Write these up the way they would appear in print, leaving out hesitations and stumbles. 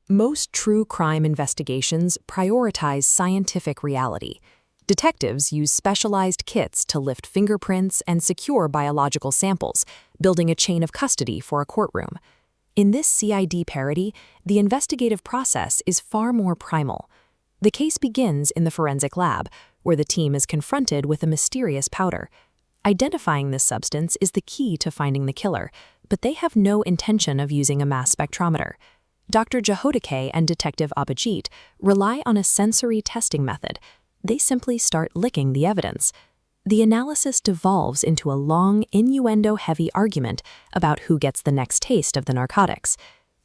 Most true crime investigations prioritize scientific reality. Detectives use specialized kits to lift fingerprints and secure biological samples, building a chain of custody for a courtroom. In this CID parody, the investigative process is far more primal. The case begins in the forensic lab, where the team is confronted with a mysterious powder. Identifying this substance is the key to finding the killer, but they have no intention of using a mass spectrometer. Dr. Jahodike and Detective Abhijit rely on a sensory testing method. They simply start licking the evidence. The analysis devolves into a long, innuendo-heavy argument about who gets the next taste of the narcotics.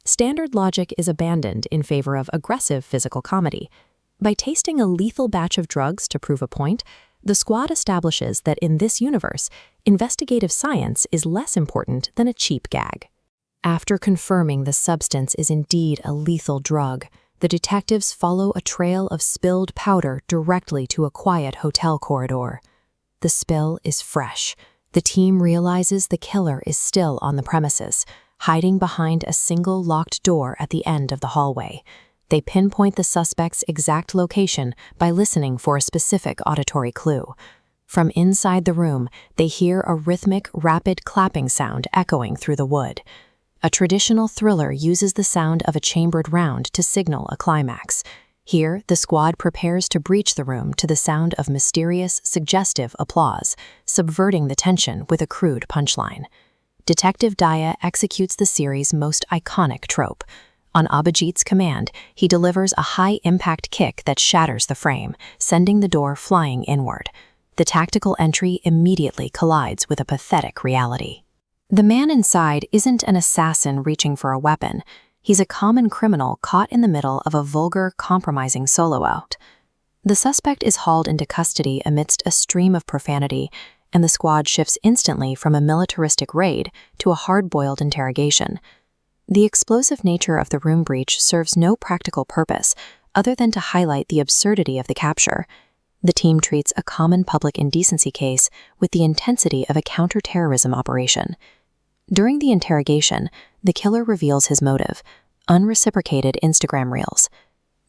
Standard logic is abandoned in favor of aggressive physical comedy. By tasting a lethal batch of drugs to prove a point, the squad establishes that in this universe, investigative science is less important than a cheap gag. After confirming the substance is indeed a lethal drug, the detectives follow a trail of spilled powder directly to a quiet hotel corridor. The spill is fresh. The team realizes the killer is still on the premises, hiding behind a single locked door at the end of the hallway. They pinpoint the suspect's exact location by listening for a specific auditory clue. From inside the room, they hear a rhythmic, rapid clapping sound echoing through the wood. A traditional thriller uses the sound of a chambered round to signal a climax. Here, the squad prepares to breach the room to the sound of mysterious, suggestive applause, subverting the tension with a crude punchline. Detective Daya executes the series' most iconic trope. On Abhijit's command, he delivers a high-impact kick that shatters the frame, sending the door flying inward. The tactical entry immediately collides with a pathetic reality. The man inside isn't an assassin reaching for a weapon. He's a common criminal caught in the middle of a vulgar, compromising solo out. The suspect is hauled into custody amidst a stream of profanity, and the squad shifts instantly from a militaristic raid to a hard-boiled interrogation. The explosive nature of the room breach serves no practical purpose other than to highlight the absurdity of the capture. The team treats a common public indecency case with the intensity of a counterterrorism operation. During the interrogation, the killer reveals his motive: unreciprocated Instagram reels.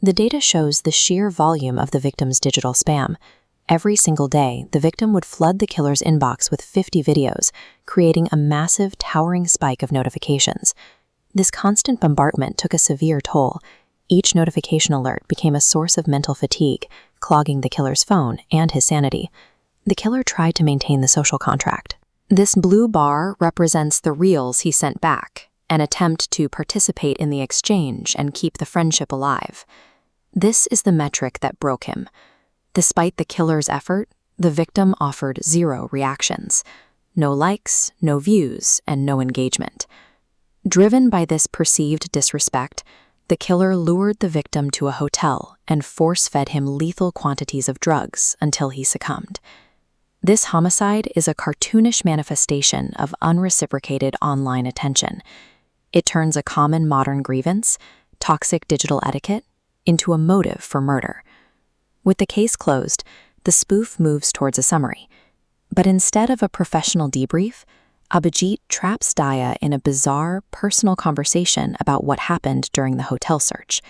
The data shows the sheer volume of the victim's digital spam. Every single day, the victim would flood the killer's inbox with 50 videos, creating a massive, towering spike of notifications. This constant bombardment took a severe toll. Each notification alert became a source of mental fatigue, clogging the killer's phone and his sanity. The killer tried to maintain the social contract. This blue bar represents the reels he sent back, an attempt to participate in the exchange and keep the friendship alive. This is the metric that broke him. Despite the killer's effort, the victim offered 0 reactions. No likes, no views, and no engagement. Driven by this perceived disrespect, the killer lured the victim to a hotel and force-fed him lethal quantities of drugs until he succumbed. This homicide is a cartoonish manifestation of unreciprocated online attention. It turns a common modern grievance, toxic digital etiquette, into a motive for murder. With the case closed, the spoof moves towards a summary. But instead of a professional debrief, Abhijit traps Daya in a bizarre, personal conversation about what happened during the hotel search.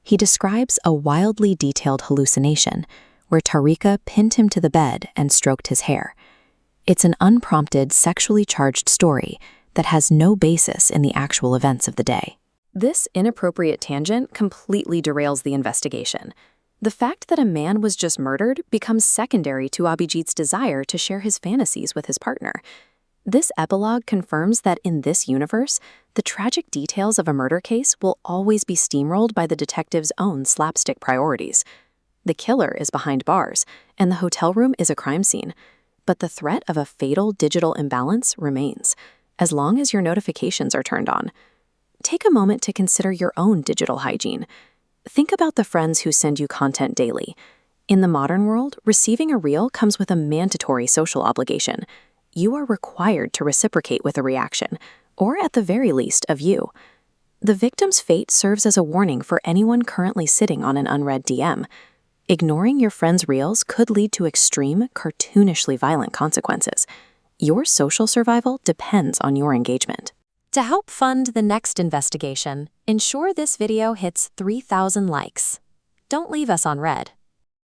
He describes a wildly detailed hallucination where Tarika pinned him to the bed and stroked his hair. It's an unprompted, sexually charged story that has no basis in the actual events of the day. This inappropriate tangent completely derails the investigation. The fact that a man was just murdered becomes secondary to Abhijit's desire to share his fantasies with his partner. This epilogue confirms that in this universe, the tragic details of a murder case will always be steamrolled by the detective's own slapstick priorities. The killer is behind bars, and the hotel room is a crime scene. But the threat of a fatal digital imbalance remains, as long as your notifications are turned on. Take a moment to consider your own digital hygiene. Think about the friends who send you content daily. In the modern world, receiving a reel comes with a mandatory social obligation. You are required to reciprocate with a reaction, or at the very least, a view. The victim's fate serves as a warning for anyone currently sitting on an unread DM. Ignoring your friend's reels could lead to extreme, cartoonishly violent consequences. Your social survival depends on your engagement. To help fund the next investigation, ensure this video hits 3,000 likes. Don't leave us on red.